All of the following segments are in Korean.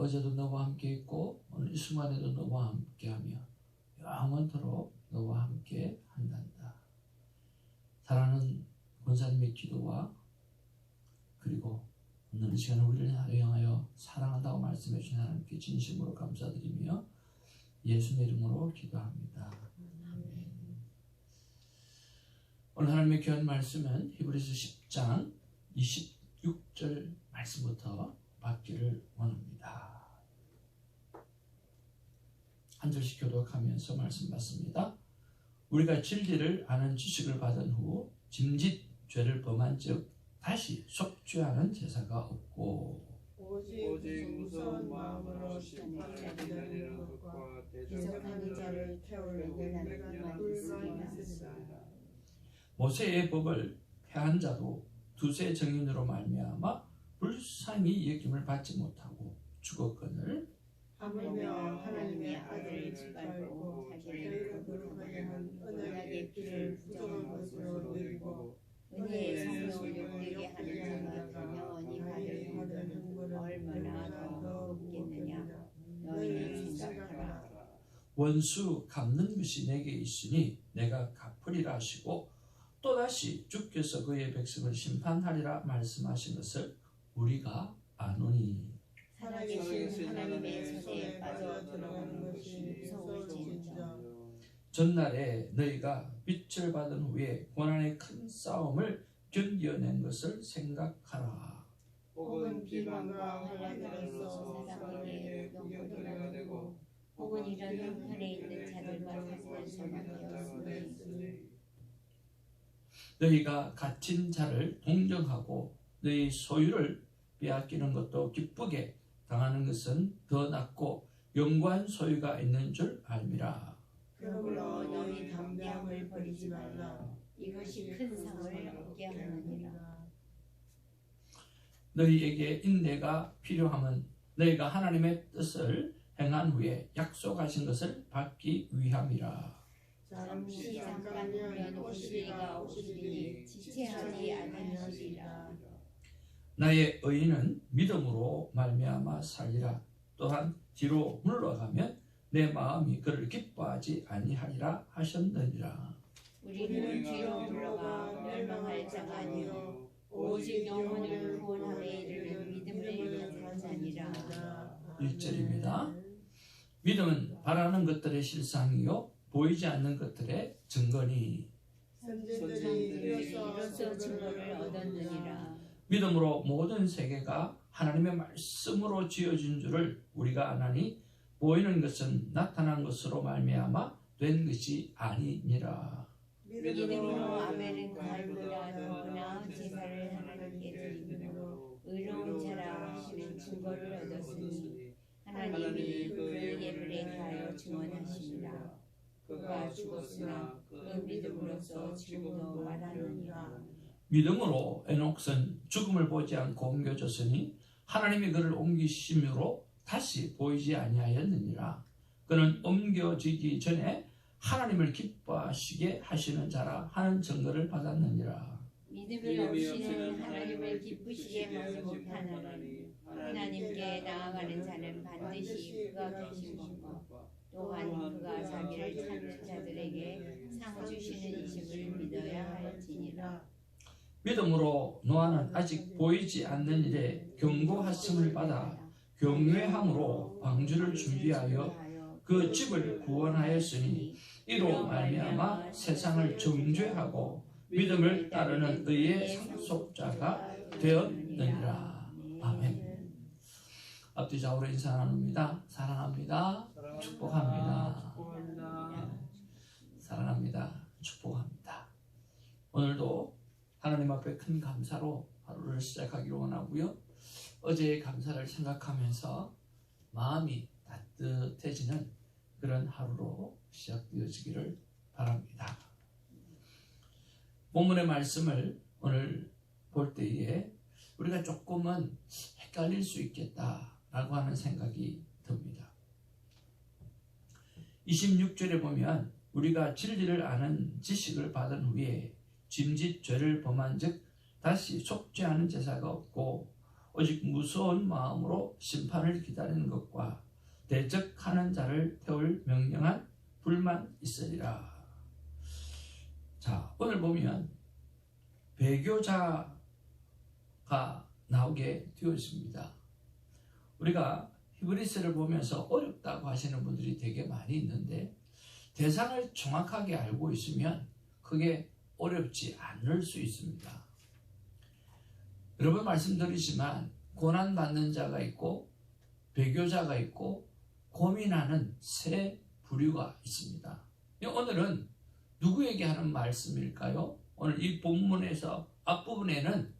어제도 너와 함께 있고 오늘 이 순간에도 너와 함께하며 영원토록 너와 함께 한단다. 사랑하는 권사님의 기도와 그리고 오늘 이 시간에 우리를 향하여 사랑한다고 말씀해 주신 하나님께 진심으로 감사드리며 예수의 이름으로 기도합니다. 아멘. 오늘 하나님의 귀한 말씀은 히브리서 10장 26절 말씀부터 받기를 원합니다. 한 절씩 교독하면서 말씀 받습니다. 우리가 진리를 아는 지식을 받은 후 짐짓 죄를 범한 즉 다시 속죄하는 제사가 없고 오직 무서운 마음으로 심판을 기다리는 것과 대적하는 자를 태우려고 내가 불쌍했습니다. 모세의 법을 폐한 자도 두세 증인으로 말미암아 불쌍히 여김을 받지 못하고 죽었거늘 하물며 하나님의 아들을 짓밟고 자기를 거룩하게 한 언약의 피를 부정한 것으로 누리고 은혜의 성령을 누리게 하는 자가 영원히 받을 행복을 얼마나 더 없겠느냐. 너희는 생각하라. 원수 갚는 것이 내게 있으니 내가 갚으리라 하시고 또다시 주께서 그의 백성을 심판하리라 말씀하신 것을 우리가 아노니 살아계신 하나님의 손에 빠져 들어가는 것이 무서워진다. 전날에 너희가 빛을 받은 후에 고난의 큰 싸움을 견뎌낸 것을 생각하라. 혹은 비방과 환란으로서 세상에게 구경거리가 되고 혹은 이런 형편에 있는 자들과 사슬을 되었으니 너희가 갇힌 자를 동정하고 너희 소유를 빼앗기는 것도 기쁘게 당하는 것은 더 낫고 영구한 소유가 있는 줄 알미라. 그러므로 너희 담대함을 버리지 말라. 이것이 큰 상을 얻게 하느니라. 너희에게 인내가 필요함은 너희가 하나님의 뜻을 행한 후에 약속하신 것을 받기 위함이라. 잠시 잠깐이면 오시리가 오시리니 지체하지 아니하시리라. 나의 의인은 믿음으로 말미암아 살리라. 또한 뒤로 물러가면 내 마음이 그를 기뻐하지 아니하리라 하셨느니라. 우리는 뒤로 물러가 멸망할 자가 아니요 오직 영혼을 구원하게 이르는 믿음을 가진 자니라. 1절입니다. 믿음은 바라는 것들의 실상이요 보이지 않는 것들의 증거니 선지자들이 이로써 증거를 얻었느니라. 믿음으로 모든 세계가 하나님의 말씀으로 지어진 줄을 우리가 아나니 보이는 것은 나타난 것으로 말미암아 된 것이 아니니라. 믿음으로 아벨은 가인보다 더구나 제사를 하나님께 드리므로 의로운 자라 하시는 증거를 얻었으니 하나님이 그 예물에 대하여 증언하시니라. 그가 죽었으나 그 믿음으로써 지금도 말하느니라. 믿음으로 에녹은 죽음을 보지 않고 옮겨졌으니 하나님이 그를 옮기심으로 다시 보이지 아니하였느니라. 그는 옮겨지기 전에 하나님을 기뻐하시게 하시는 자라 하는 증거를 받았느니라. 믿음이 없이는 하나님을 기쁘시게 하지 못하나니 하나님께 나아가는 자는 반드시 그가 계신 것과 또한 그가 자기를 찾는 자들에게 상 주시는 이심을 믿어야 할지니라. 믿음으로 노아는 아직 보이지 않는 일에 경고하심을 받아 경외함으로 방주를 준비하여 그 집을 구원하였으니 이로 말미암아 세상을 정죄하고 믿음을 따르는 의의 상속자가 되었느니라. 아멘. 앞뒤 좌우로 인사 나눕니다. 사랑합니다. 축복합니다. 사랑합니다. 축복합니다. 오늘도 하나님 앞에 큰 감사로 하루를 시작하기를 원하고요. 어제의 감사를 생각하면서 마음이 따뜻해지는 그런 하루로 시작되어지기를 바랍니다. 본문의 말씀을 오늘 볼 때에 우리가 조금은 헷갈릴 수 있겠다라고 하는 생각이 듭니다. 26절에 보면 우리가 진리를 아는 지식을 받은 후에 짐짓 죄를 범한 즉 다시 속죄하는 제사가 없고 오직 무서운 마음으로 심판을 기다리는 것과 대적하는 자를 태울 명령한 불만 있으리라. 자, 오늘 보면 배교자가 나오게 되었습니다. 우리가 히브리서를 보면서 어렵다고 하시는 분들이 되게 많이 있는데 대상을 정확하게 알고 있으면 그게 어렵지 않을 수 있습니다. 여러분 말씀드리지만 고난받는 자가 있고 배교자가 있고 고민하는 세 부류가 있습니다. 오늘은 누구에게 하는 말씀일까요? 오늘 이 본문에서 앞부분에는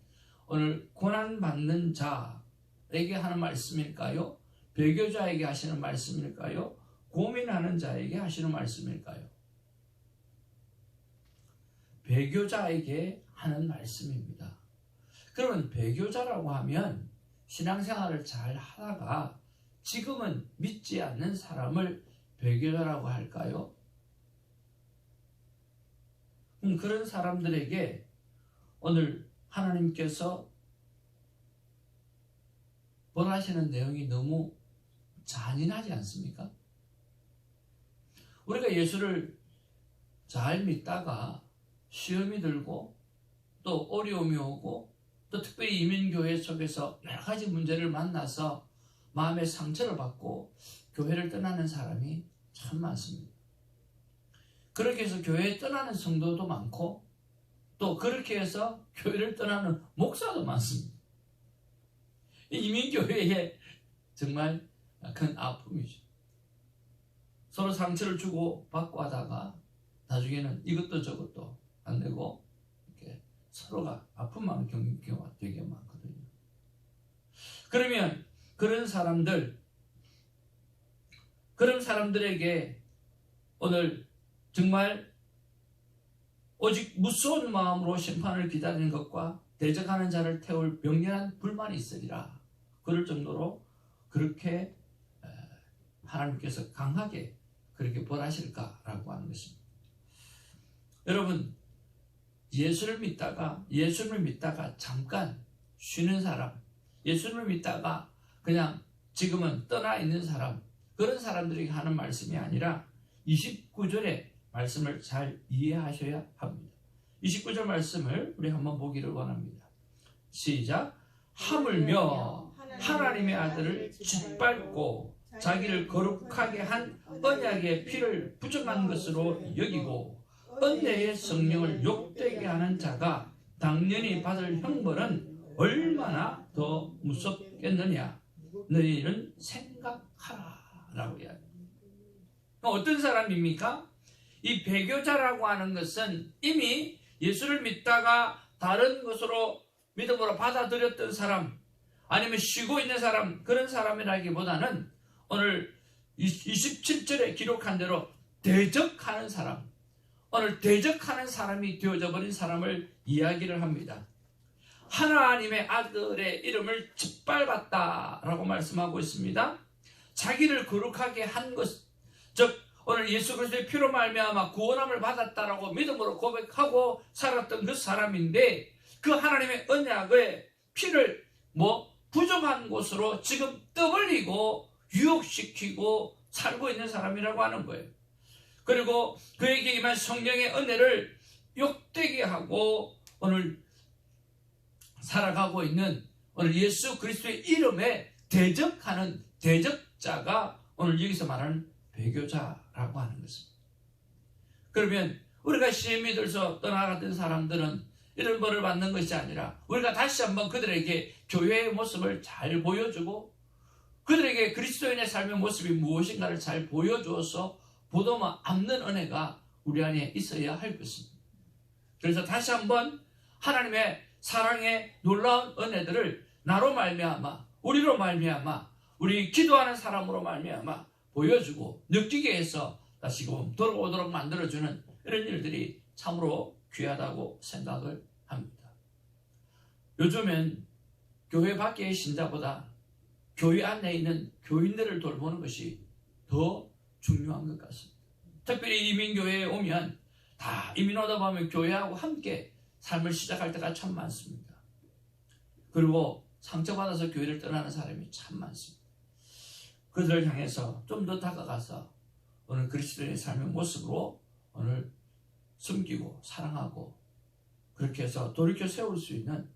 오늘 고난받는 자에게 하는 말씀일까요? 배교자에게 하시는 말씀일까요? 고민하는 자에게 하시는 말씀일까요? 배교자에게 하는 말씀입니다. 그러면 배교자라고 하면 신앙생활을 잘 하다가 지금은 믿지 않는 사람을 배교자라고 할까요? 그런 사람들에게 오늘 하나님께서 벌하시는 내용이 너무 잔인하지 않습니까? 우리가 예수를 잘 믿다가 시험이 들고 또 어려움이 오고 또 특별히 이민교회 속에서 여러 가지 문제를 만나서 마음의 상처를 받고 교회를 떠나는 사람이 참 많습니다. 그렇게 해서 교회에 떠나는 성도도 많고 또 그렇게 해서 교회를 떠나는 목사도 많습니다. 이민교회에 정말 큰 아픔이죠. 서로 상처를 주고 받고 하다가 나중에는 이것도 저것도 안 되고 이렇게 서로가 아픔만 겪는 경우가 되게 많거든요. 그러면 그런 사람들에게 오늘 정말 오직 무서운 마음으로 심판을 기다리는 것과 대적하는 자를 태울 명렬한 불만이 있으리라. 그럴 정도로 그렇게 하나님께서 강하게 그렇게 벌하실까라고 하는 것입니다. 여러분, 예수를 믿다가 잠깐 쉬는 사람, 예수를 믿다가 그냥 지금은 떠나 있는 사람, 그런 사람들에게 하는 말씀이 아니라 29절의 말씀을 잘 이해하셔야 합니다. 29절 말씀을 우리 한번 보기를 원합니다. 시작. 하물며 하나님의 아들을 짓밟고 자기를 거룩하게 한 언약의 피를 부정한 것으로 여기고 은혜의 성령을 욕되게 하는 자가 당연히 받을 형벌은 얼마나 더 무섭겠느냐. 너희는 생각하라 라고 이야기합니다. 어떤 사람입니까? 이 배교자라고 하는 것은 이미 예수를 믿다가 다른 것으로 믿음으로 받아들였던 사람, 아니면 쉬고 있는 사람, 그런 사람이라기보다는 오늘 27절에 기록한 대로 대적하는 사람, 오늘 대적하는 사람이 되어져 버린 사람을 이야기를 합니다. 하나님의 아들의 이름을 짓밟았다라고 말씀하고 있습니다. 자기를 거룩하게 한 것, 즉 오늘 예수 그리스도의 피로 말미암아 구원함을 받았다라고 믿음으로 고백하고 살았던 그 사람인데, 그 하나님의 언약의 피를 부정한 곳으로 지금 떠벌리고 유혹시키고 살고 있는 사람이라고 하는 거예요. 그리고 그에게 임한 성령의 은혜를 욕되게 하고 오늘 살아가고 있는 오늘 예수 그리스도의 이름에 대적하는 대적자가 오늘 여기서 말하는 배교자라고 하는 것입니다. 그러면 우리가 시험이 들어서 떠나갔던 사람들은 이런 벌을 받는 것이 아니라 우리가 다시 한번 그들에게 교회의 모습을 잘 보여주고 그들에게 그리스도인의 삶의 모습이 무엇인가를 잘 보여주어서 보도만 않는 은혜가 우리 안에 있어야 할 것입니다. 그래서 다시 한번 하나님의 사랑의 놀라운 은혜들을 나로 말미암아, 우리로 말미암아, 우리 기도하는 사람으로 말미암아 보여주고 느끼게 해서 다시금 돌아오도록 만들어주는 이런 일들이 참으로 귀하다고 생각을 합니다. 요즘엔 교회 밖의 신자보다 교회 안에 있는 교인들을 돌보는 것이 더 중요한 것 같습니다. 특별히 이민교회에 오면 다 이민 오다 보면 교회하고 함께 삶을 시작할 때가 참 많습니다. 그리고 상처받아서 교회를 떠나는 사람이 참 많습니다. 그들을 향해서 좀 더 다가가서 오늘 그리스도인의 삶의 모습으로 오늘 숨기고 사랑하고 그렇게 해서 돌이켜 세울 수 있는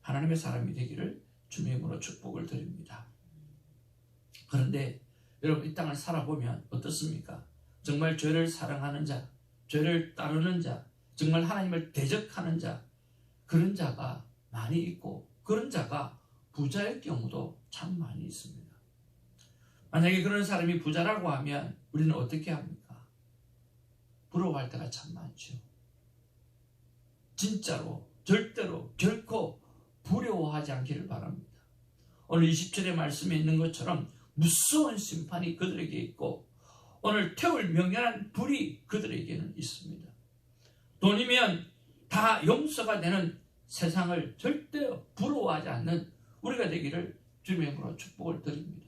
하나님의 사람이 되기를 주님의 이름으로 축복을 드립니다. 그런데 여러분 이 땅을 살아보면 어떻습니까? 정말 죄를 사랑하는 자, 죄를 따르는 자, 정말 하나님을 대적하는 자, 그런 자가 많이 있고 그런 자가 부자일 경우도 참 많이 있습니다. 만약에 그런 사람이 부자라고 하면 우리는 어떻게 합니까? 부러워할 때가 참 많죠. 진짜로 절대로 결코 부러워하지 않기를 바랍니다. 오늘 20절의 말씀에 있는 것처럼 무서운 심판이 그들에게 있고 오늘 태울 명렬한 불이 그들에게는 있습니다. 돈이면 다 용서가 되는 세상을 절대 부러워하지 않는 우리가 되기를 주님의 이름으로 축복을 드립니다.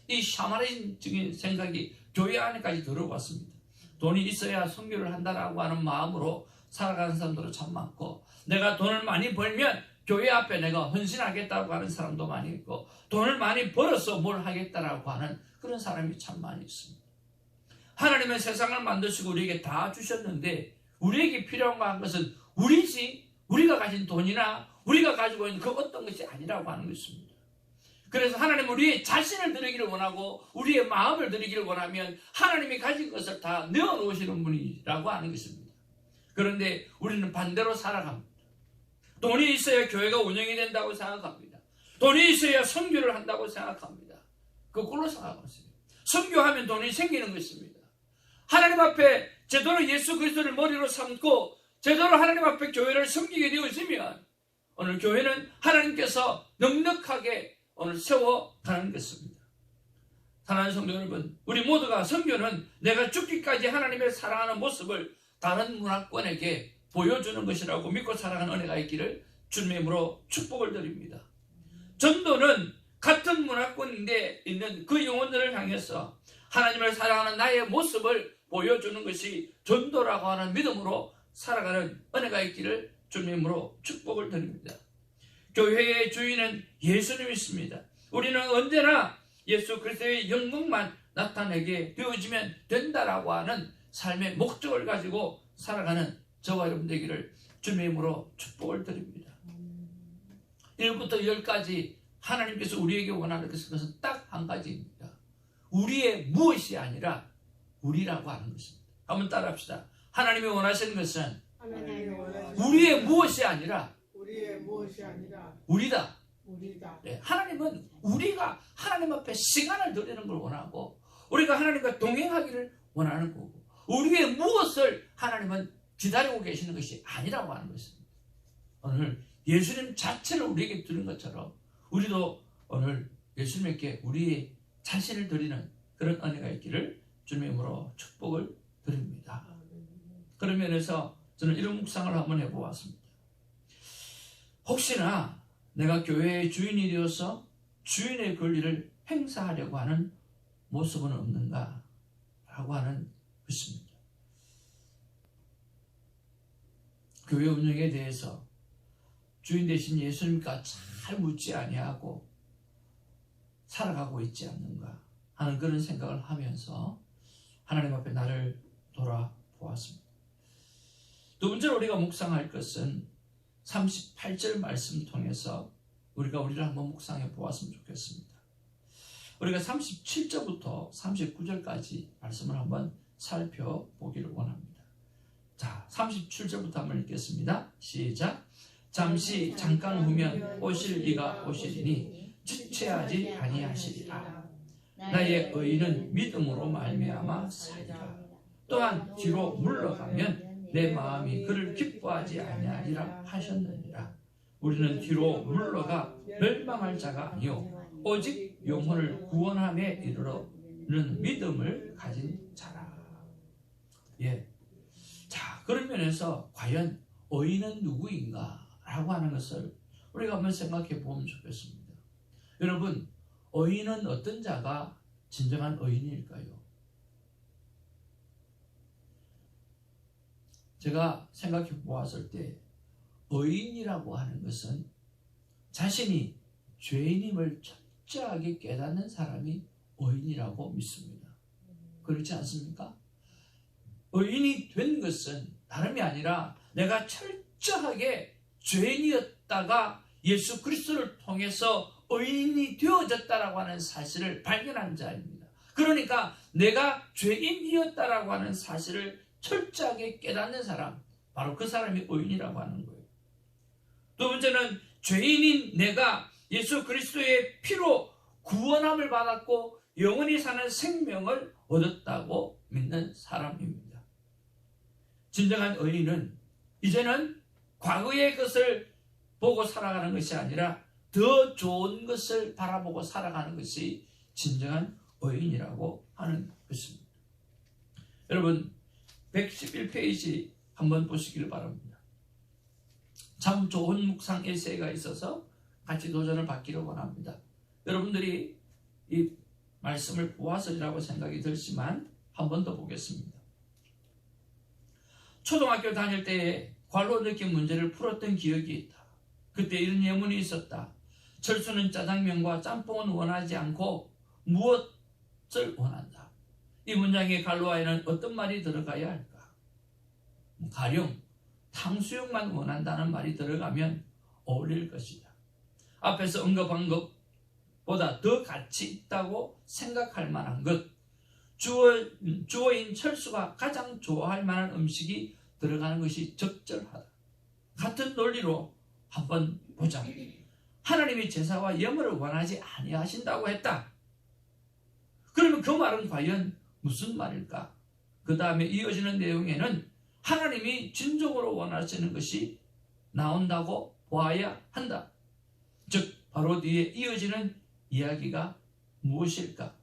이 샤머니즘적인 생각이 교회 안에까지 들어왔습니다. 돈이 있어야 선교를 한다라고 하는 마음으로 살아가는 사람들도 참 많고 내가 돈을 많이 벌면 교회 앞에 내가 헌신하겠다고 하는 사람도 많이 있고 돈을 많이 벌어서 뭘 하겠다라고 하는 그런 사람이 참 많이 있습니다. 하나님은 세상을 만드시고 우리에게 다 주셨는데 우리에게 필요한 것은 우리지 우리가 가진 돈이나 우리가 가지고 있는 그 어떤 것이 아니라고 하는 것입니다. 그래서 하나님은 우리의 자신을 드리기를 원하고 우리의 마음을 드리기를 원하면 하나님이 가진 것을 다 내어놓으시는 분이라고 하는 것입니다. 그런데 우리는 반대로 살아갑니다. 돈이 있어야 교회가 운영이 된다고 생각합니다. 돈이 있어야 선교를 한다고 생각합니다. 거꾸로 생각하세요. 선교하면 돈이 생기는 것입니다. 하나님 앞에 제대로 예수 그리스도를 머리로 삼고 제대로 하나님 앞에 교회를 섬기게 되어지면 오늘 교회는 하나님께서 넉넉하게 오늘 세워가는 것입니다. 사랑하는 성도 여러분, 우리 모두가 선교는 내가 죽기까지 하나님을 사랑하는 모습을 다른 문화권에게 보여주는 것이라고 믿고 살아가는 은혜가 있기를 주님의 이름으로 축복을 드립니다. 전도는 같은 문화권에 있는 그 영혼들을 향해서 하나님을 사랑하는 나의 모습을 보여주는 것이 전도라고 하는 믿음으로 살아가는 은혜가 있기를 주님의 이름으로 축복을 드립니다. 교회의 주인은 예수님이십니다. 우리는 언제나 예수 그리스도의 영광만 나타내게 되어지면 된다라고 하는 삶의 목적을 가지고 살아가는 저와 여러분 되기를 주님의 이름으로 축복을 드립니다. 1부터 10까지 하나님께서 우리에게 원하는 것은 딱 한 가지입니다. 우리의 무엇이 아니라 우리라고 하는 것입니다. 한번 따라합시다. 하나님이 원하시는 것은 우리의 무엇이 아니라 우리다. 네, 하나님은 우리가 하나님 앞에 시간을 드리는 걸 원하고 우리가 하나님과 동행하기를 원하는 거고 우리의 무엇을 하나님은 기다리고 계시는 것이 아니라고 하는 것입니다. 오늘 예수님 자체를 우리에게 드린 것처럼 우리도 오늘 예수님께 우리의 자신을 드리는 그런 은혜가 있기를 주님의 이름으로 축복을 드립니다. 그런 면에서 저는 이런 묵상을 한번 해보았습니다. 혹시나 내가 교회의 주인이 되어서 주인의 권리를 행사하려고 하는 모습은 없는가 라고 하는 것입니다. 교회 운영에 대해서 주인 되신 예수님과 잘 묻지 아니하고 살아가고 있지 않는가 하는 그런 생각을 하면서 하나님 앞에 나를 돌아보았습니다. 두 번째로 우리가 묵상할 것은 38절 말씀 통해서 우리가 우리를 한번 묵상해 보았으면 좋겠습니다. 우리가 37절부터 39절까지 말씀을 한번 살펴보기를 원합니다. 자, 37절부터 한번 읽겠습니다. 시작. 잠시 잠깐 후면 오실 이가 오시리니 지체하지 아니하시리라. 나의 의인은 믿음으로 말미암아 살리라. 또한 뒤로 물러가면 내 마음이 그를 기뻐하지 아니하리라 하셨느니라. 우리는 뒤로 물러가 멸망할 자가 아니요 오직 영혼을 구원함에 이르러는 믿음을 가진 자라. 예. 자, 그런 면에서 과연 의인은 누구인가 라고 하는 것을 우리가 한번 생각해 보면 좋겠습니다. 여러분, 의인은 어떤 자가 진정한 의인일까요? 제가 생각해 보았을 때 의인이라고 하는 것은 자신이 죄인임을 철저하게 깨닫는 사람이 의인이라고 믿습니다. 그렇지 않습니까? 의인이 된 것은 다름이 아니라 내가 철저하게 죄인이었다가 예수 그리스도를 통해서 의인이 되어졌다라고 하는 사실을 발견한 자입니다. 그러니까 내가 죄인이었다라고 하는 사실을 철저하게 깨닫는 사람, 바로 그 사람이 의인이라고 하는 거예요. 두 번째는 죄인인 내가 예수 그리스도의 피로 구원함을 받았고 영원히 사는 생명을 얻었다고 믿는 사람입니다. 진정한 의인은 이제는 과거의 것을 보고 살아가는 것이 아니라 더 좋은 것을 바라보고 살아가는 것이 진정한 의인이라고 하는 것입니다. 여러분 111페이지 한번 보시기를 바랍니다. 참 좋은 묵상 에세이가 있어서 같이 도전을 받기를 원합니다. 여러분들이 이 말씀을 보아서라고 생각이 들지만 한 번 더 보겠습니다. 초등학교 다닐 때에 관로 느낀 문제를 풀었던 기억이 있다. 그때 이런 예문이 있었다. 철수는 짜장면과 짬뽕은 원하지 않고 무엇을 원한다. 이 문장의 관로와에는 어떤 말이 들어가야 할까? 가령 탕수육만 원한다는 말이 들어가면 어울릴 것이다. 앞에서 언급한 것보다 더 가치 있다고 생각할 만한 것, 주어인 철수가 가장 좋아할 만한 음식이 들어가는 것이 적절하다. 같은 논리로 한번 보자. 하나님이 제사와 예물을 원하지 아니하신다고 했다. 그러면 그 말은 과연 무슨 말일까? 그 다음에 이어지는 내용에는 하나님이 진정으로 원하시는 것이 나온다고 보아야 한다. 즉 바로 뒤에 이어지는 이야기가 무엇일까?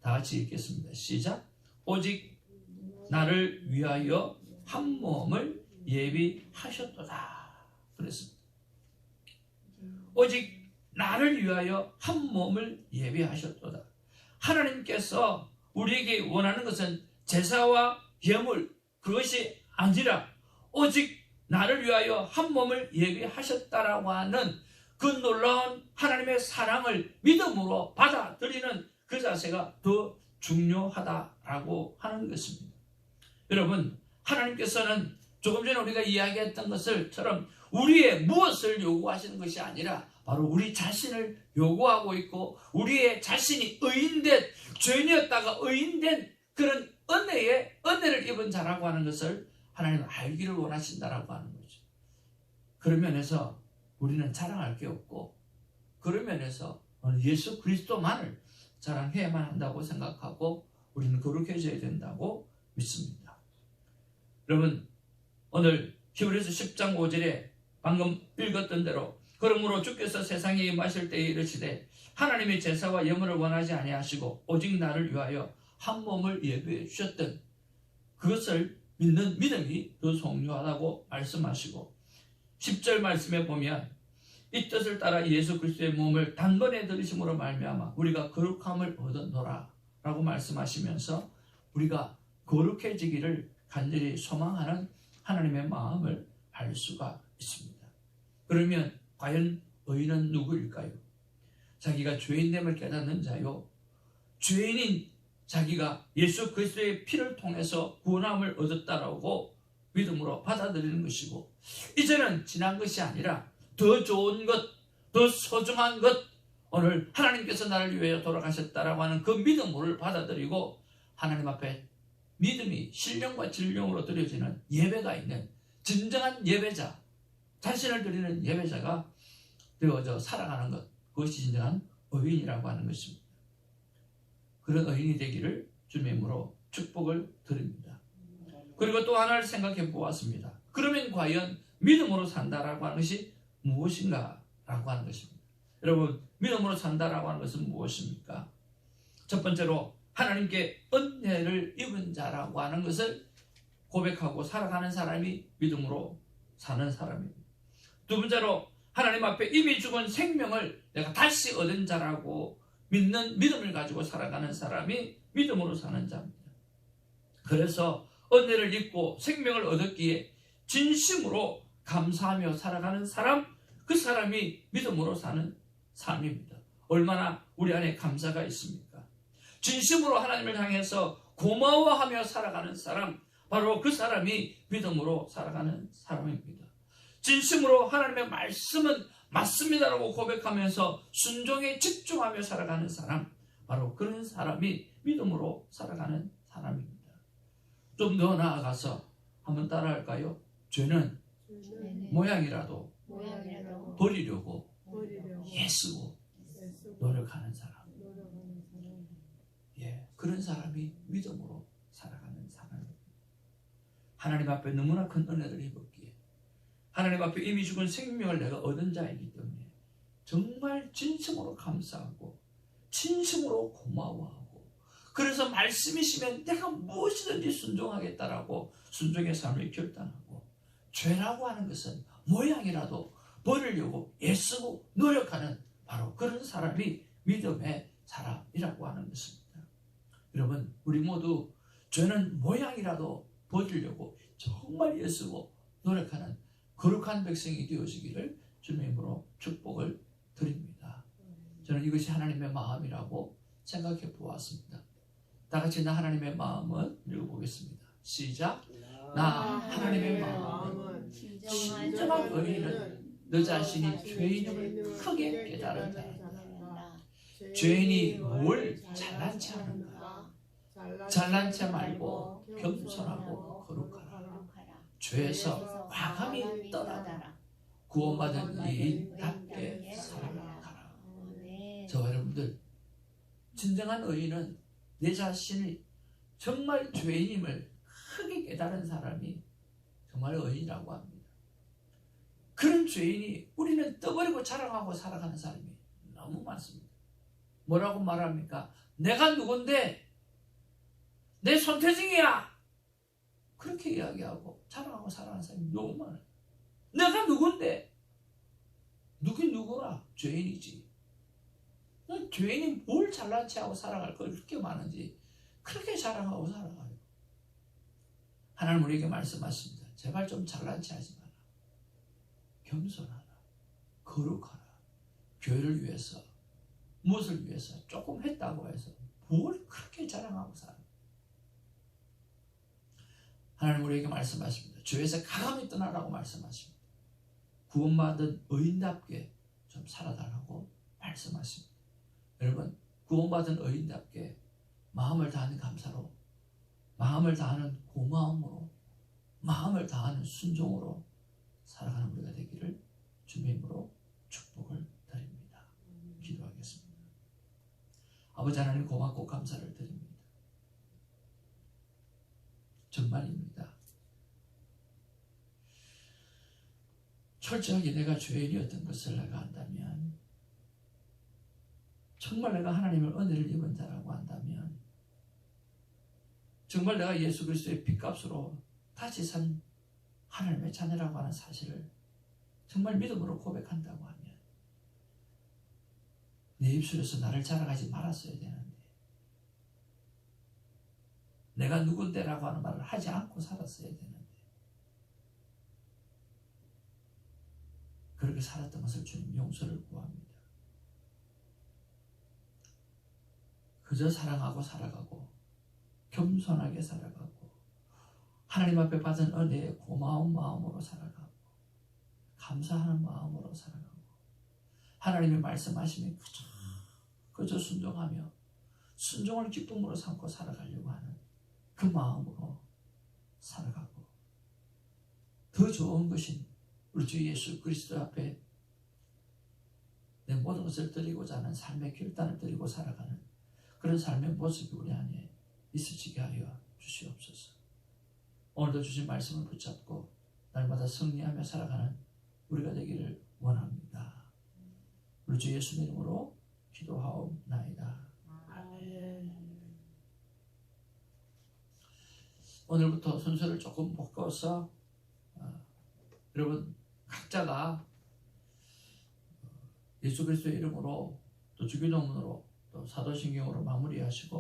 다 같이 읽겠습니다. 시작. 오직 나를 위하여 한 몸을 예비하셨도다. 그랬습니다. 오직 나를 위하여 한 몸을 예비하셨도다. 하나님께서 우리에게 원하는 것은 제사와 예물, 그것이 아니라 오직 나를 위하여 한 몸을 예비하셨다라고 하는 그 놀라운 하나님의 사랑을 믿음으로 받아들이는 그 자세가 더 중요하다라고 하는 것입니다. 여러분, 하나님께서는 조금 전에 우리가 이야기했던 것처럼 우리의 무엇을 요구하시는 것이 아니라 바로 우리 자신을 요구하고 있고 우리의 자신이 의인된, 죄인이었다가 의인된 그런 은혜를 입은 자라고 하는 것을 하나님은 알기를 원하신다라고 하는 거죠. 그런 면에서 우리는 자랑할 게 없고 그런 면에서 예수 그리스도만을 자랑해야만 한다고 생각하고 우리는 거룩해져야 된다고 믿습니다. 여러분, 오늘 히브리서 10장 5절에 방금 읽었던 대로 그러므로 주께서 세상에 임하실 때에 이르시되 하나님의 제사와 예물을 원하지 아니하시고 오직 나를 위하여 한 몸을 예비해 주셨던 그것을 믿는 믿음이 더 중요하다고 말씀하시고 10절 말씀에 보면 이 뜻을 따라 예수 그리스도의 몸을 단번에 들이심으로 말미암아 우리가 거룩함을 얻었노라 라고 말씀하시면서 우리가 거룩해지기를 간절히 소망하는 하나님의 마음을 알 수가 있습니다. 그러면 과연 의인은 누구일까요? 자기가 죄인됨을 깨닫는 자요, 죄인인 자기가 예수 그리스도의 피를 통해서 구원함을 얻었다라고 믿음으로 받아들이는 것이고 이제는 지난 것이 아니라 더 좋은 것, 더 소중한 것, 오늘 하나님께서 나를 위하여 돌아가셨다라고 하는 그 믿음을 받아들이고 하나님 앞에 믿음이 신령과 진령으로 드려지는 예배가 있는 진정한 예배자, 자신을 드리는 예배자가 되어져 살아가는 것, 그것이 진정한 의인이라고 하는 것입니다. 그런 의인이 되기를 주님으로 축복을 드립니다. 그리고 또 하나를 생각해 보았습니다. 그러면 과연 믿음으로 산다라고 하는 것이 무엇인가 라고 하는 것입니다. 여러분, 믿음으로 산다라고 하는 것은 무엇입니까? 첫 번째로 하나님께 은혜를 입은 자라고 하는 것을 고백하고 살아가는 사람이 믿음으로 사는 사람입니다. 두 번째로 하나님 앞에 이미 죽은 생명을 내가 다시 얻은 자라고 믿는 믿음을 가지고 살아가는 사람이 믿음으로 사는 자입니다. 그래서 은혜를 입고 생명을 얻었기에 진심으로 감사하며 살아가는 사람, 그 사람이 믿음으로 사는 삶입니다. 얼마나 우리 안에 감사가 있습니까? 진심으로 하나님을 향해서 고마워하며 살아가는 사람, 바로 그 사람이 믿음으로 살아가는 사람입니다. 진심으로 하나님의 말씀은 맞습니다라고 고백하면서 순종에 집중하며 살아가는 사람, 바로 그런 사람이 믿음으로 살아가는 사람입니다. 좀 더 나아가서 한번 따라할까요? 죄는 모양이라도 버리려고 애쓰고 노력하는 사람. 예, 그런 사람이 믿음으로 살아가는 사람입니다. 하나님 앞에 너무나 큰 은혜를 입었기에, 하나님 앞에 이미 죽은 생명을 내가 얻은 자이기 때문에 정말 진심으로 감사하고 진심으로 고마워하고, 그래서 말씀이시면 내가 무엇이든지 순종하겠다라고 순종의 삶을 결단하고, 죄라고 하는 것은 모양이라도 버리려고 애쓰고 노력하는 바로 그런 사람이 믿음의 사람이라고 하는 것입니다. 여러분, 우리 모두 죄는 모양이라도 버리려고 정말 애쓰고 노력하는 거룩한 백성이 되어지기를 주님의 이름으로 축복을 드립니다. 저는 이것이 하나님의 마음이라고 생각해 보았습니다. 다 같이 나 하나님의 마음은 읽어보겠습니다. 시작. 나 하나님의 마음은 진정한 의인은 너 자신이 죄인임을 크게 깨달은 자라. 죄인이 뭘 잘난 체 하는가? 잘난 체 말고 겸손하고 거룩하라. 죄에서 과감히 떠나라. 구원받은 예인답게 살아가라. 저와 여러분들, 진정한 의인은 내 자신이 정말 죄인임을 크게 깨달은 사람이 정말 의인이라고 합니다. 그런 죄인이 우리는 떠버리고 자랑하고 살아가는 사람이 너무 많습니다. 뭐라고 말합니까? 내가 누군데? 내 손태징이야! 그렇게 이야기하고 자랑하고 살아가는 사람이 너무 많아요. 내가 누군데? 누긴 누구라? 죄인이지. 죄인이 뭘 잘난 체하고 살아갈 걸 그렇게 많은지 그렇게 자랑하고 살아가요. 하나님 우리에게 말씀하십니다. 제발 좀 잘난 체하지 마라. 겸손하라. 거룩하라. 교회를 위해서, 무엇을 위해서 조금 했다고 해서 뭘 그렇게 자랑하고 살아. 하나님 우리에게 말씀하십니다. 죄에서 강함이 떠나라고 말씀하십니다. 구원받은 의인답게 좀 살아달라고 말씀하십니다. 여러분, 구원받은 의인답게 마음을 다하는 감사로, 마음을 다하는 고마움으로, 마음을 다하는 순종으로 살아가는 우리가 되기를 주님의 이름으로 축복을 드립니다. 기도하겠습니다. 아버지 하나님, 고맙고 감사를 드립니다. 정말입니다. 철저하게 내가 죄인이었던 것을 내가 안다면, 정말 내가 하나님의 은혜를 입은 자라고 한다면, 정말 내가 예수 그리스도의 핏값으로 다시 산 하나님의 자녀라고 하는 사실을 정말 믿음으로 고백한다고 하면 내 입술에서 나를 자랑하지 말았어야 되는데, 내가 누군데라고 하는 말을 하지 않고 살았어야 되는데, 그렇게 살았던 것을 주님 용서를 구합니다. 그저 사랑하고 살아가고 겸손하게 살아가고 하나님 앞에 받은 은혜에 고마운 마음으로 살아가고 감사하는 마음으로 살아가고 하나님의 말씀하시면 그저 순종하며 순종을 기쁨으로 삼고 살아가려고 하는 그 마음으로 살아가고, 더 좋은 것인 우리 주 예수 그리스도 앞에 내 모든 것을 드리고자 하는 삶의 결단을 드리고 살아가는 그런 삶의 모습이 우리 안에 있으시게 하여 주시옵소서. 오늘도 주신 말씀을 붙잡고 날마다 승리하며 살아가는 우리가 되기를 원합니다. 우리 주 예수님 이름으로 기도하옵나이다. 아멘. 오늘부터 순서를 조금 바꿔서 여러분 각자가 예수 그리스도의 이름으로 또 주기도문으로 또 사도신경으로 마무리하시고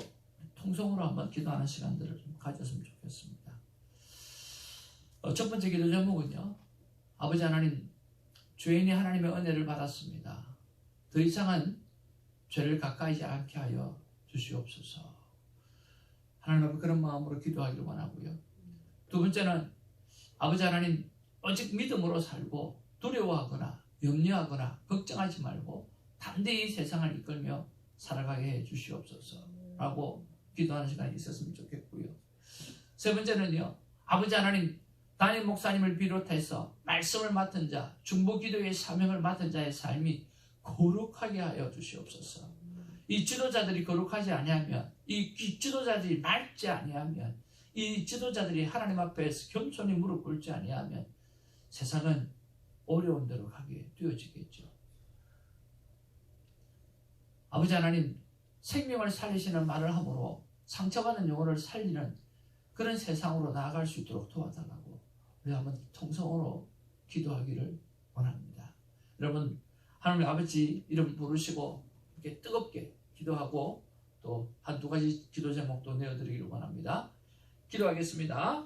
통성으로 한번 기도하는 시간들을 좀 가졌으면 좋겠습니다. 첫 번째 기도 제목은요, 아버지 하나님, 죄인이 하나님의 은혜를 받았습니다. 더 이상은 죄를 가까이 않게 하여 주시옵소서. 하나님 앞에 그런 마음으로 기도하기를 원하고요. 두 번째는 아버지 하나님, 오직 믿음으로 살고 두려워하거나 염려하거나 걱정하지 말고 담대히 세상을 이끌며 살아가게 해 주시옵소서 라고 기도하는 시간이 있었으면 좋겠고요. 세 번째는요, 아버지 하나님, 담임 목사님을 비롯해서 말씀을 맡은 자, 중보기도의 사명을 맡은 자의 삶이 거룩하게 하여 주시옵소서. 이 지도자들이 거룩하지 아니하면, 이 지도자들이 맑지 아니하면, 이 지도자들이 하나님 앞에서 겸손히 무릎 꿇지 아니하면 세상은 어려운 대로 가게 되어지겠죠. 아버지 하나님, 생명을 살리시는 말을 함으로 상처받은 영혼을 살리는 그런 세상으로 나아갈 수 있도록 도와달라고 우리 한번 통성으로 기도하기를 원합니다. 여러분, 하나님 아버지 이름 부르시고 이렇게 뜨겁게 기도하고 또 한두 가지 기도 제목도 내어드리기를 원합니다. 기도하겠습니다.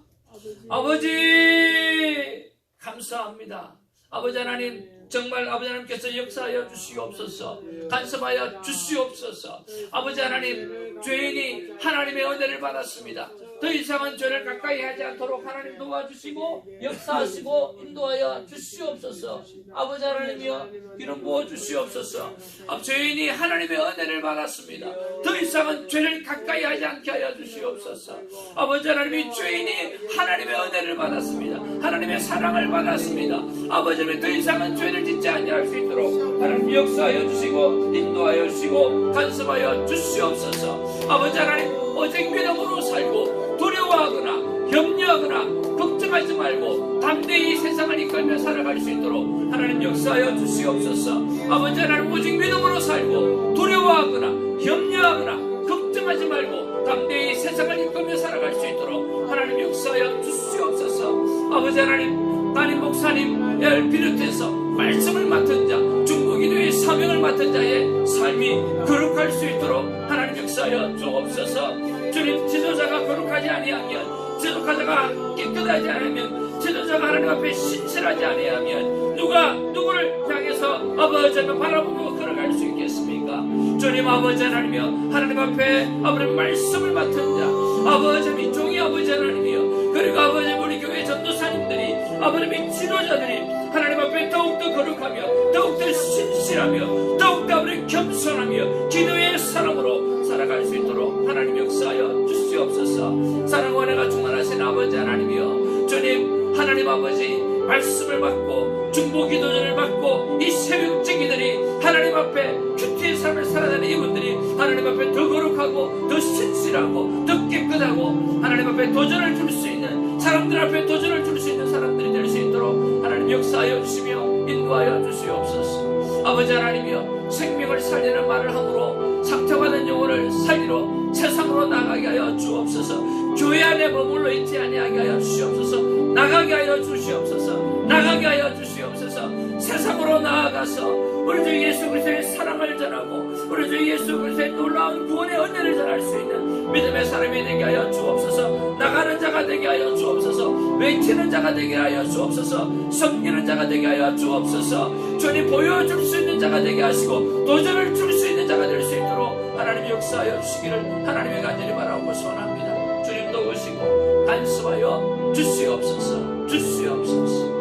아버지 감사합니다. 아버지 하나님, 정말 아버지 하나님께서 역사하여 주시옵소서. 간섭하여 주시옵소서. 아버지 하나님, 죄인이 하나님의 은혜를 받았습니다. 더 이상은 죄를 가까이 하지 않도록 하나님 도와주시고 역사하시고 인도하여 주시옵소서. 아버지 하나님이여, 이름 부어 주시옵소서. 죄인이 하나님의 은혜를 받았습니다. 더 이상은 죄를 가까이 하지 않게 하여 주시옵소서. 아버지 하나님이 죄인이 하나님의 은혜를 받았습니다. 하나님의 사랑을 받았습니다. 아버지 하나님, 더 이상은 죄를 짓지 아니할 수 있도록 하나님 역사하여 주시고 인도하여 주시고 간섭하여 주시옵소서. 아버지 하나님, 오직 믿음으로 살고 두려워하거나 염려하거나 걱정하지 말고 담대히 세상을 이끌며 살아갈 수 있도록 하나님 역사하여 주시옵소서. 아버지 하나님, 오직 믿음으로 살고 두려워하거나 염려하거나 걱정하지 말고 담대히 세상을 이끌며 살아갈 수 있도록 하나님 역사하여 주시옵소서. 아버지 하나님, 담임 목사님을 비롯해서 말씀을 맡은 자, 중보기도의 사명을 맡은 자의 삶이 거룩할 수 있도록 하나님 역사하여 주옵소서. 주님, 지도자가 거룩하지 아니하면, 지도자가 깨끗하지 않으면, 지도자가 하나님 앞에 신실하지 아니하면 누가 누구를 향해서 아버지 하나님 바라보고 걸어갈 수 있겠습니까? 주님, 아버지 하나님이여, 하나님 앞에 아버지 말씀을 맡은 자, 아버지 하나님 종이 아버지 하나님이여, 그리고 아버지 우리 교회 전도사님들이, 아버지 지도자들이 하나님 앞에 더욱더 거룩하며 더욱더 신실하며 더욱더 아버지 겸손하며 기도의 사람으로 살아갈 수 있도록 하나님 역사하여 주시옵소서. 사랑과 은혜가 충만하신 아버지 하나님이여, 주님, 하나님 아버지 말씀을 받고 중보기도전을 받고 이 새벽지기들이 하나님 앞에 큐티의 삶을 살아가는 이분들이 하나님 앞에 더 거룩하고 더 신실하고 더 깨끗하고 하나님 앞에 도전을 줄 수 있는, 사람들 앞에 도전을 줄 수 있는 사람들이 될 수 있도록 하나님 역사하여 주시며 인도하여 주시옵소서. 아버지 하나님이여, 생명을 살리는 말을 함으로 상처받은 영혼을 살리러 세상으로 나가게 하여 주옵소서. 교회 안에 머물러 있지 아니하게 하여 주시옵소서. 나가게 하여 주시옵소서. 나가게 하여 주시옵소서. 세상으로 나아가서 우리 주 예수 그리스도의 사랑을 전하고 우리 주 예수 그리스도의 놀라운 구원의 은혜를 전할 수 있는 믿음의 사람이 되게 하여 주옵소서. 나가는 자가 되게 하여 주옵소서. 외치는 자가 되게 하여 주옵소서. 섬기는 자가 되게 하여 주옵소서. 주님, 보여줄 수 있는 자가 되게 하시고 도전을 줄 수 있는 자가 될 수 있도록 하나님 역사하여 주시기를 하나님의 간절히 바라고 소원합니다. 주님 도우시고 간섭하여 주시옵소서. 주시옵소서.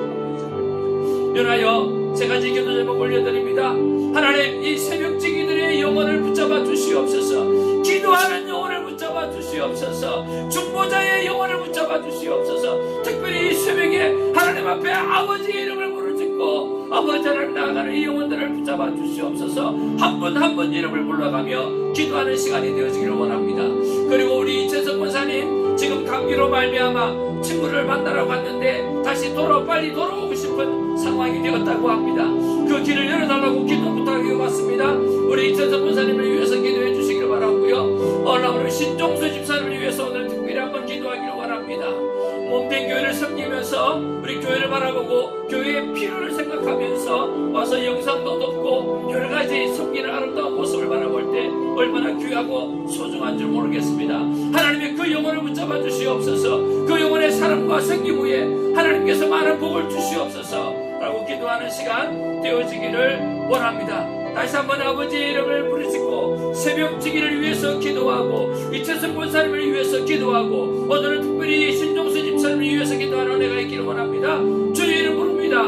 연하여 세 가지 기도 제목 올려드립니다. 하나님, 이 새벽지기들의 영혼을 붙잡아 주시옵소서. 기도하는 영혼을 붙잡아 주시옵소서. 중보자의 영혼을 붙잡아 주시옵소서. 특별히 이 새벽에 하나님 앞에 아버지의 이름을 부르짖고 아버지 하나님 나아가는 이 영혼들을 붙잡아 주시옵소서. 한 분 한 분 이름을 불러가며 기도하는 시간이 되어지기를 원합니다. 그리고 우리 이채석 권사님, 지금 감기로 말미암아 친구를 만나러 갔는데 다시 빨리 돌아오고 싶은 상황이 되었다고 합니다. 그 길을 열어달라고 기도 부탁이 왔습니다. 우리 이채석 권사님을 위해서 기도해 주시기를 바라고요. 우리 신종수 집사님을 위해서 오늘 특별히 한번 기도하기를 원합니다. 몸된 교회를 섬기면서 우리 교회를 바라보고 교회의 필요를 생각하면서 와서 영상도 돕고 여러 가지 섬기는 아름다운 모습을 바라볼 때 얼마나 귀하고 소중한 줄 모르겠습니다. 하나님의 그 영혼을 붙잡아 주시옵소서. 그 영혼의 사랑과 생김 후에 하나님께서 많은 복을 주시옵소서 라고 기도하는 시간 되어지기를 원합니다. 다시 한번 아버지의 이름을 부르짖고 새벽지기를 위해서 기도하고 이채선 권사님을 위해서 기도하고 오늘은 특별히 신종수 집사님을 위해서 기도하는 은혜가 있기를 원합니다. 주의 이름 부릅니다.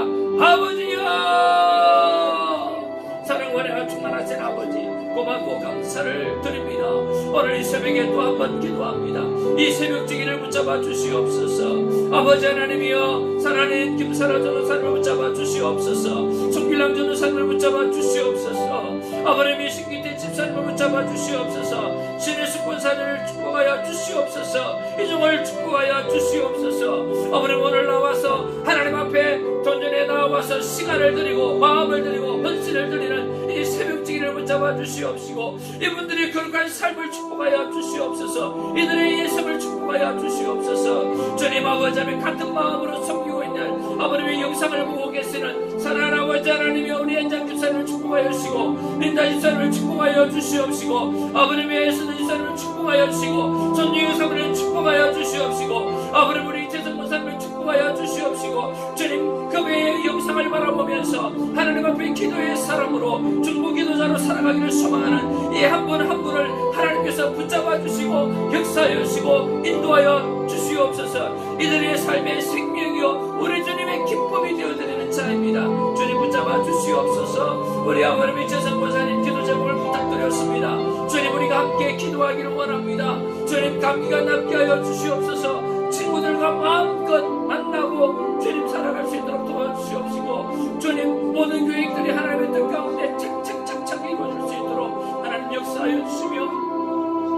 아버지여, 사랑과 은혜가 충만하신 아버지, 고맙고 감사를 드립니다. 오늘 이 새벽에 또 한 번 기도합니다. 이 새벽지기를 붙잡아 주시옵소서. 아버지 하나님이여, 사랑하는 김사라 전도사님을 붙잡아 주시옵소서. 송길랑 전도사님을 붙잡아 주시옵소서. 아버님이 신기태 집사님을 붙잡아 주시옵소서. 신혜숙 권사님을 축복하여 주시옵소서. 이종을 축복하여 주시옵소서. 아버님, 오늘 나와서 하나님 앞에 돈전에 나와서 시간을 드리고 마음을 드리고 헌신을 드리는 이 새벽지기를 붙잡아 주시옵시고 이분들이 거룩한 삶을 축복하여 주시옵소서. 이들의 예습을 축복하여 주시옵소서. 주님 아버지 하나님, 같은 마음으로 섬기고 있는 아버님의 영상을 보고 계시는 사랑하는 아버지 하나님이 우리 현장 집사님을 축복하여 주시고 린다 집사님을 축복하여 주시옵시고 아버님의 예수는 집사님을 축복하여 주시고 전유영 사모님을 축복하여 주시옵시고 아버님 우리 이태성 권사님을 축복하여 주시옵시고 주님 그 외의 영상을 바라보면서 하나님 앞에 기도의 사람으로 중보기도자로 살아가기를 소망하는 이 한 분 한 분을 하나님께서 붙잡아 주시고 역사하여 주시고 인도하여 주시옵소서. 이들의 삶의 생명이요 우리 주님의 기쁨이 되어드리는 자입니다. 주님 붙잡아 주시옵소서. 우리 아버님의 재선 권사님 기도 제목을 부탁드렸습니다. 주님, 우리가 함께 기도하기를 원합니다. 주님, 감기가 낫게 하여 주시옵소서. 친구들과 마음껏 만나고 주님 살아갈 수 있도록 도와주시옵시고 주님, 모든 계획들이 하나님의 뜻 가운데 착착착착 이루어질 수 있도록 하나님 역사하여 주시며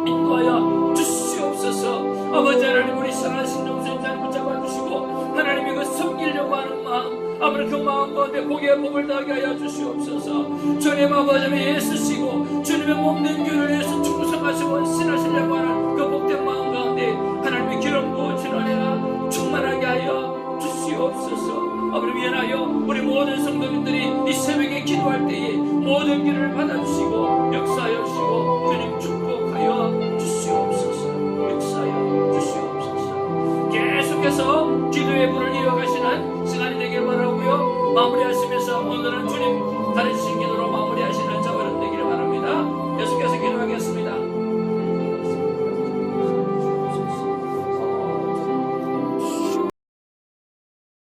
인도하여 주시옵소서. 아버지 하나님, 우리 사랑하는 신동수님을 붙잡아 주시고 하나님이 그 섬기려고 하는 마음, 아버지 그 마음 가운데 복의 복을 나게 하여 주시옵소서. 주님 아버지 애쓰시고 주님의 몸된 교회를 위해서 충성하시고 헌신하시려고 하는 그 복된